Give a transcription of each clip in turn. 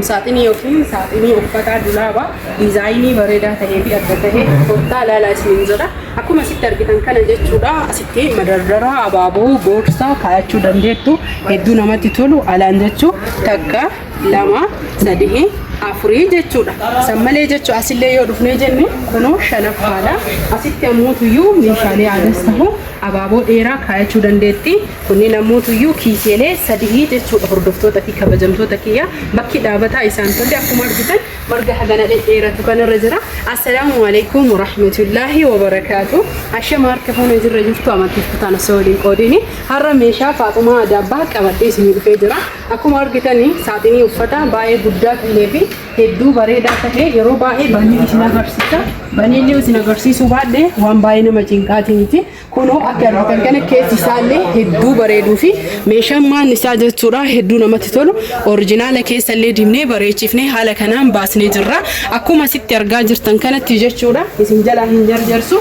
Saaxinii yookiin saaxinii uffata dulaaba diizaayinii bareedaa ta'ee fi adda ta'e kottaa ilaalaa isiniin jira. Akkuma asitti argitan kana jechuudha. Asitti madardara abaaboo boorsaa kaayachuu dandeettu hedduu namatti tolu alaan jechuu takka lama sadii afurii jechuudha. Sammalee jechuu asillee yoo dhufnee jenne kunoo shanaffaadha. Asitti ammuutuyyuu meeshaalee aadaas ta'u abaaboo dheeraa kaayachuu dandeetti. Kunniin ammuutuyyuu kiiseelee sadii jechuudha. Hordoftoota fi kabajamtoota kiyya bakki dhaabataa isaan tolli akkuma argitan marga hagana dheeratu kanarra jira. Assalaamu alaykum warahmatullaahi wabarakaatu. Ashama harka fuuna jirra jirtu amantiiftutaan osoo waliin qoodini har'a meeshaa Faaxumaa Adaabbaa qabadhee isinii dhufee jira. Akkuma argitanii saaxinii uffata baay'ee guddaa ta'ee fi hedduu bareedaa ta'e yeroo baay'ee banni isin agarsiisa. Banni isin agarsiisuu baadhee waan baay'ee nama cinqaatiiniti. Kunoo akka argitan kana keessi isaallee hedduu bareeduu fi meeshaan maan isaa jechuudha hedduu namatti tolu. Oriijinaala keessallee dibnee bareechifnee haala kanaan baasnee jirra. Akkuma asitti argaa jirtan kanatti jechuudha isin jalaa hin jarjarsu.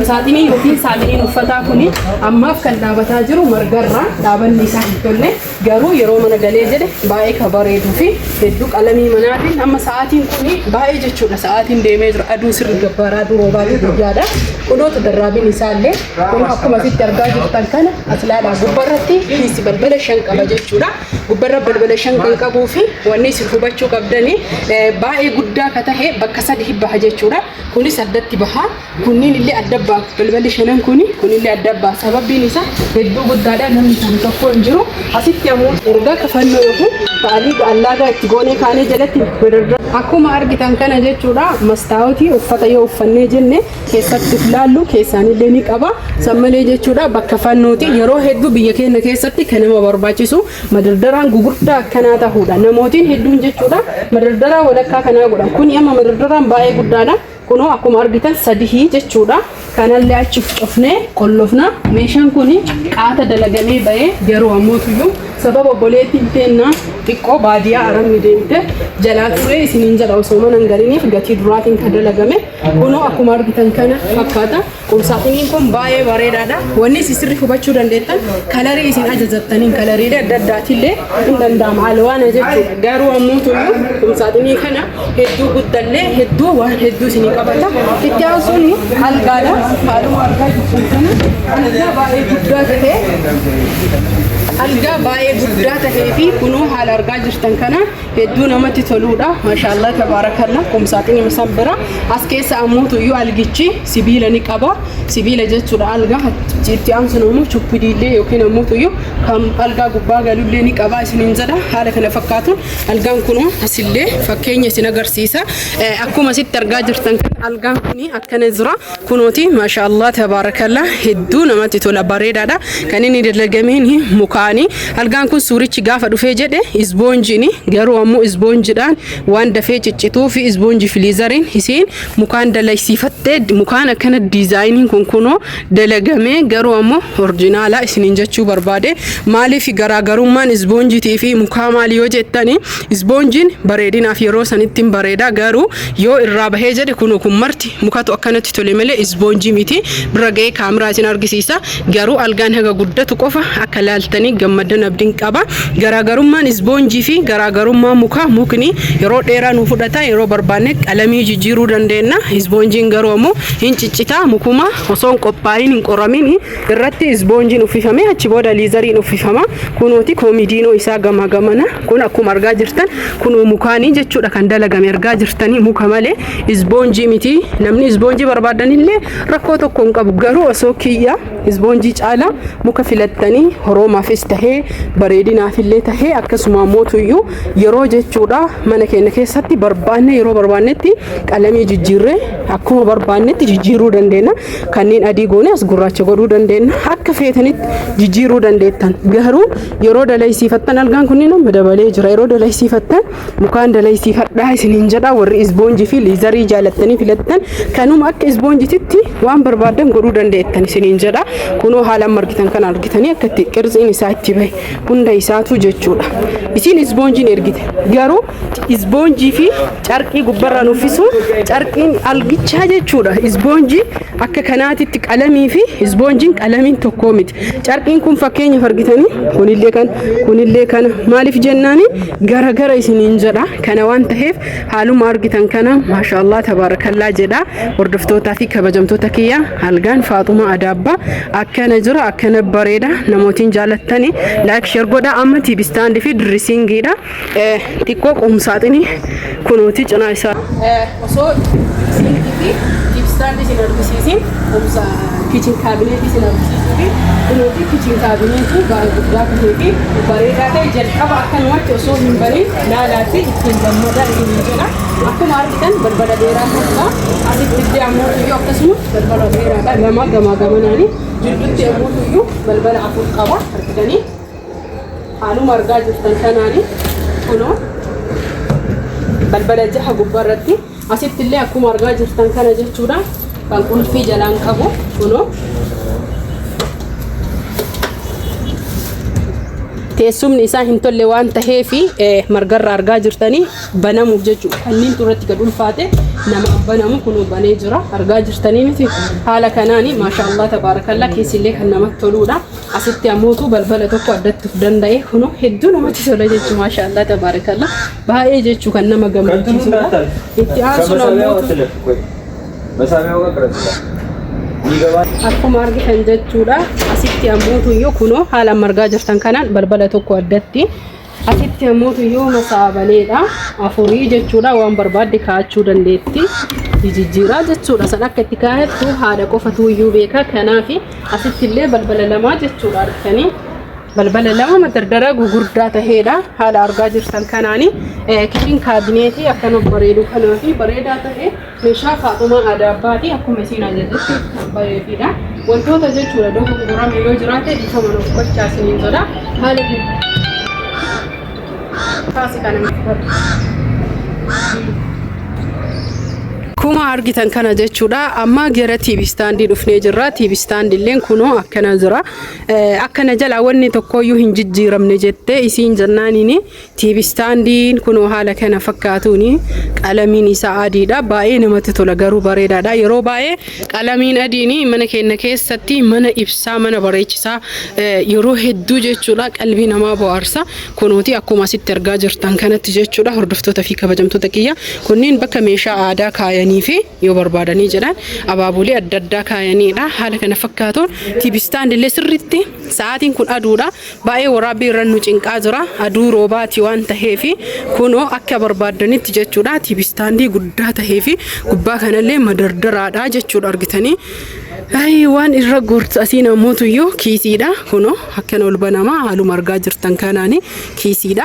Saaxinii yookiin saaxiniin uffataa kuni ammaaf kan dhaabataa jiru margarraa dhaabanni isaa hin tolle garuu yeroo mana galee jedhe baay'ee kan bareeduu fi hedduu qalamii manaatiin amma sa'aatiin kuni baay'ee jechuudha sa'aatiin deemee jira aduu sirri gabbaaraa duroo baay'ee guyyaadha. Kunoota darraabiin isaallee kun akkuma asitti argaa jirtan kana aslaadhaa gubbarratti hiisi balbala 5 qaba jechuudha. Gubbarra balbala 5 kan qabuu fi wanni isin hubachuu qabdanii baay'ee guddaa ka tahe bakka 3 baha jechuudha. Kunis addatti baha. Kunniin illee adda baha. Balballi 5 kunillee adda baha. Sababbiin isaa hedduu guddaadha namni kan tokko hin jiru. Asitti ammoo erga kafannoo yookiin ba'alii allaagaa itti goonee kaanee jalatti akkuma argitan kana jechuudha. Mastaawoti uffata yoo uffannee jenne keessatti ilaallu keessaanillee ni qaba. Sammalee jechuudha bakka fannooti yeroo hedduu biyya keenya keessatti kan nama barbaachisu madardaraan gugurdaa akkanaa ta'uudha. Namootiin hedduun jechuudha madardaraa walakkaa kanaa godhan. Kun amma madardaraan baay'ee guddaadha. Kunoo akkuma argitan 3 jechuudha. Kanallee achi cufnee qollofna. Meeshaan kuni qaata dalagamee ba'ee yeroo ammootuyyu sababa boleetiin teenna xiqqoo baadiyaa aramni deemte jalaa ture isiniin jala osoo mana hin galiniif gatii duraatiin kan dalagame. Kunoo akkuma argitan kana fakkaata. Saaxiniin kun baay'ee bareedaadha. Wanni sirri hubachuu dandeettan kalarii isin ajajattaniin kalariilee adda addaatillee hin danda'ama alwaana jechuudha. Garuu ammootuyyu saaxinii kana hedduu guddallee hedduu waan hedduu isinii qabata. Itti aansuun algaadha. Haaluma argaa jirtan kana algaa baay'ee guddaa ta'e algaa baay'ee guddaa ta'ee fi kunoo haala argaa jirtan kana hedduu namatti toluudha. Maashaallah tabaarakallah. Saaxinii misaan bira as keessa ammuutuyyuu algichi sibiila ni qaba. Sibiila jechuudha algaa itti aansuun ammoo chuppidiillee yookiin ammuutuyyuu kan algaa gubbaa galullee ni qaba isiniin jedha. Haala kana fakkaatuun algaan kunoo asillee fakkeenya isin agarsiisa. Akkuma asitti argaa jirtan kana algaan kuni akkana jira. Kunooti maashaallah tabaarakallah hedduu namatti tola bareedaadha. Kan inni dalagameen mukaani. Algaan kun suurichi gaafa dhufee jedhe isboonjiini garuu ammoo isboonjidhaan waan dafee ciccituu fi isboonji filiizariin isiin mukaan dalaysiifattee mukaan akkana diizaayiniin kun kunoo dalagamee garuu ammoo oriijinaalaa isiniin jechuu barbaade. Maaliif garaagarummaan isboonjiitii fi mukaa maali yoo jettani isboonjiin bareedinaaf yeroo sanittiin bareeda garuu yoo irraa bahee jedhe kun marti mukatu akkanatti tole malee isboonjii miti. Bira ga'ee kaameraa isin argisiisa garuu algaan haga guddatu qofa akka laaltanii gammadan abdiin qaba. Garaagarummaan isboonjii fi garaagarummaa mukaa mukni yeroo dheeraa nu fudhata yeroo barbaanne qalamii jijjiiruu dandeenya. Isboonjiin garuu ammoo hin ciccita mukuma osoo qophaa'in hin qoramin irratti isboonjiin uffifame achi booda liizariin uffifama. Kunooti koomidiinoo isaa gama gamana kun akkuma argaa jirtan kunoo mukaanii jechuudha kan dalagame argaa jirtanii muka malee isboonjii miti. Namni isboonjii barbaadanillee rakkoo tokko hin qabu garuu osoo kiyya isboonjii caala muka filattanii horoomaafis tahee bareedinaafillee tahee akkasuma mootuyyuu yeroo jechuudha mana keenya keessatti barbaanne yeroo barbaannetti qalamii jijjiirree akkuma barbaannetti jijjiiruu dandeenya. Kanneen adii goone as gurraacha godhuu dandeenya. Akka feetanitti jijjiiruu dandeettan. Garuu yeroo dalaysiifattan algaan kunniin amma dabalee jira. Yeroo dalaysiifattan mukaan dalaysiifadhaa isiniin jedha warri isboonjii fi liizarii jaalattanii filattan kanuma akka isboonjiitti waan barbaadan godhuu dandeettan isiniin jedha. Kunoo haalaan margitan kan argitanii akkatti qirtsiin isaa itti bahe hunda isaatu jechuudha. Isin isboonjiin ergite garuu isboonjii fi carqii gubbarraan uffisuun carqiin algichaa jechuudha. Isboonjii akka kanaatitti qalamii fi isboonjiin qalamiin tokko miti. Carqiin kun fakkeenyaaf argitanii kunillee kana maaliif jennaani garagara isiniin jedha. Kana waan ta'eef haaluma argitan kana maashaallah tabaarakallaa jedha. Hordoftootaa fi kabajamtoota kiyya Algaan Faaxumaa Adaabbaa akkana jira akkana bareeda namootiin jaalattani laayik sheer godha. Amma TV stand fi dressingidha. Xiqqoo qumsaaxini kunuuti cinaa isaa osoo sinki fi TV stand isin argisiisin qumsa kitchen cabinet isin argisiisuufi kunuuti kitchen cabinet baay'ee guddaa ta'ee fi bareedaa ta'e jalqaba akkanumatti osoo hin bariin laalaatti ittiin gammadaa isin jedha. Akkuma argitan balbala dheeraa qabna. Asitti illee ammoo akkasuma balbala dheeraadha. Lama gamaa gamanaani jidduutti ammoo balbala afur qaba argitanii. Haaluma argaa jirtan kanaani kunoo balbala jaha gubbarratti asitti illee akkuma argaa jirtan kana jechuudha. Kan qulfii jalaan qabu kunoo teessumni isaa hin tolle waan ta'eef margarra argaa jirtanii banamuuf jechuudha. Kanniin turratti gad ulfaate nama banamu kunoo banee jira argaa jirtanii miti. Haala kanaani maashaallah tabaarakallaa keessillee kan namatti toludha. Asitti ammootu balbala tokko addatti danda'e kunoo hedduu namatti tola jechuudha. Maashaallah tabaarakallaa baay'ee jechuu kan nama gammachiisudha. Itti aansuun ammootu akkuma argitan jechuudha. Asitti ammootu iyyuu kunoo haala margaa jirtan kanaan balbala tokko addatti asitti ammootu iyyuu masaabaleedha afurii jechuudha. Waan barbaadde kaa'achuu dandeetti jijjiiraa jechuudha. San akka itti kaa'attu haadha qofatu iyyuu beeka. Kanaaf asitti illee balbala lamaa jechuudha argitanii. Balbala lama madardara gugurdaa ta'eedha. Haala argaa jirtan kanaani kitchen cabinet akkana bareedu kanaafi bareedaa ta'e meeshaa Faaxumaa Adaabbaati akkuma isin ajajatti bareedidha. Wantoota jechuudha dogongorame yoo jiraate dhiifama nuuf gochaa isiniin jedha. Haala kaasi kana Akkuma argitan kana jechuudha. Amma gara TV stand dhufnee jirra. TV stand illeen kunoo akkana jira. Akkana jala wanni tokkoyyuu hin jijjiiramne jettee isiin jannaaniin TV standiin kunoo haala kana fakkaatuuni qalamiin isaa adiidha. Baay'ee namatti tola garuu bareedaadha. Yeroo baay'ee qalamiin adiin mana keenya keessatti mana ibsaa mana bareechisaa yeroo hedduu jechuudha qalbii namaa bohaarsa. Kunooti akkuma asitti argaa jirtan kanatti jechuudha. Hordoftoota fi kabajamtoota kiyya kunniin bakka meeshaa aadaa kaayanii fi yoo barbaadanii jedhan abaabolee adda addaa kaayaniidha. Haala kana fakkaatuun TV stand illee sirriitti sa'aatiin kun aduudha. Baay'ee waraabbii irra nu cinqaa jira. Aduu roobaati waan ta'eef kunoo akka barbaadanitti jechuudha. TV stand guddaa ta'eef gubbaa kanallee madardaraadha jechuudha argitanii. Waan irra gorsa asiin ammootu iyyuu kiisiidha. Kunoo akkana ol banamaa haaluma argaa jirtan kanaani kiisiidha.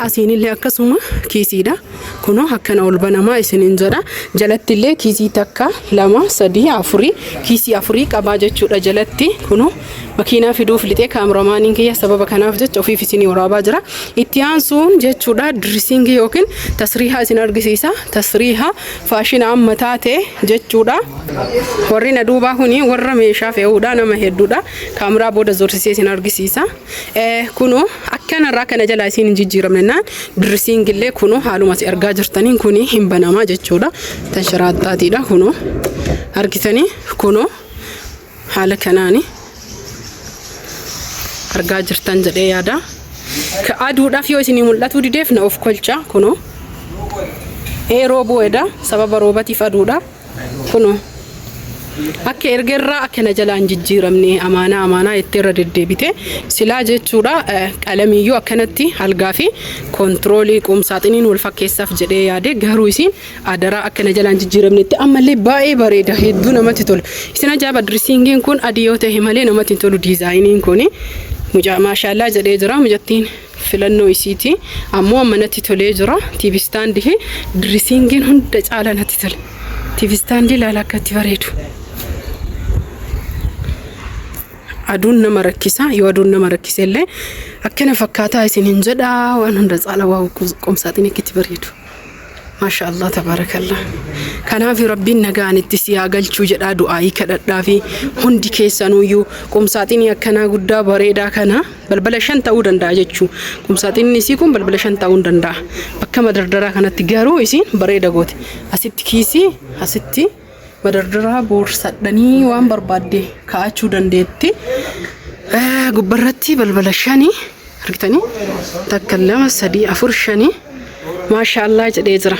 Asiin illee akkasuma kiisiidha. Kunoo akkana ol banamaa isiniin jedha. Jalatti illee kiisii takka lama sadii afurii kiisii afurii qabaa jechuudha jalatti. Kunoo makiinaa fiduuf lixee kaameraamaaniin kiyya sababa kanaaf jecha ofiif isinii waraabaa jira. Itti aansuun jechuudha dressing yookiin tasriihaa isin argisiisa. Tasriihaa faashina amma taate jechuudha. Warri na duubaa kuni warra meeshaa fe'uudha nama hedduudha. Kaameraa booda zorsisee isin argisiisa. Kunoo akkanarraa kana jala isin hin jijjiiramnaan dressing illee kunoo haaluma argaa jirtaniin kuni hin banamaa jechuudha. Tan sharaxaatiidha kunoo argitanii kunoo haala kanaani argaa jirtan jedhee yaada. Ka aduudhaaf yoo isin mul'atu dideef na of kolcha kunoo. Roobu edha sababa roobatiif aduudha kunoo. Akka ergerraa akkana jalaan jijjiiramne amaanaa itti irra deddeebite silaa jechuudha. Qalamiyyuu akkanatti algaa fi kontiroolii qumsaaxiniin wal fakkeessaaf jedhee yaade garuu isin adaraa akkana jalaan jijjiiramnetti ammallee baay'ee bareeda hedduu namatti tola. Isin ajaa'iba dressingiin kun adii yoo ta'e malee namatti tolu diizaayiniin kun maashaallah jedhee jira. Mijattiin filannoo isiiti ammoo ammanatti tolee jira. TV stand fi dressingiin hunda caala natti tola. TV stand ilaala akkatti bareedu. Aduun nama rakkisa yoo aduun nama rakkise illee akkana fakkaataa isin hin jedha waan hunda caala waa qomsaatiin itti bareedu. maashaallah tabarakallah. Kanaaf rabbiin nagaan itti siyaa galchuu jedhaa du'aayii kadhadhaa fi hundi keessanuyyuu qumsaaxiin akkanaa guddaa bareedaa kana balbala 5 ta'uu danda'a jechuu. Qumsaaxiin isii kun balbala 5 ta'uu danda'a. Bakka madardaraa kanatti garuu isiin bareeda goote. Asitti kiisii asitti madardaraa boorsadhanii waan barbaadde kaa'achuu dandeetti. Gubbarratti balbala 5 argitanii takka 2 3 4 5 maashaallah jedhee jira.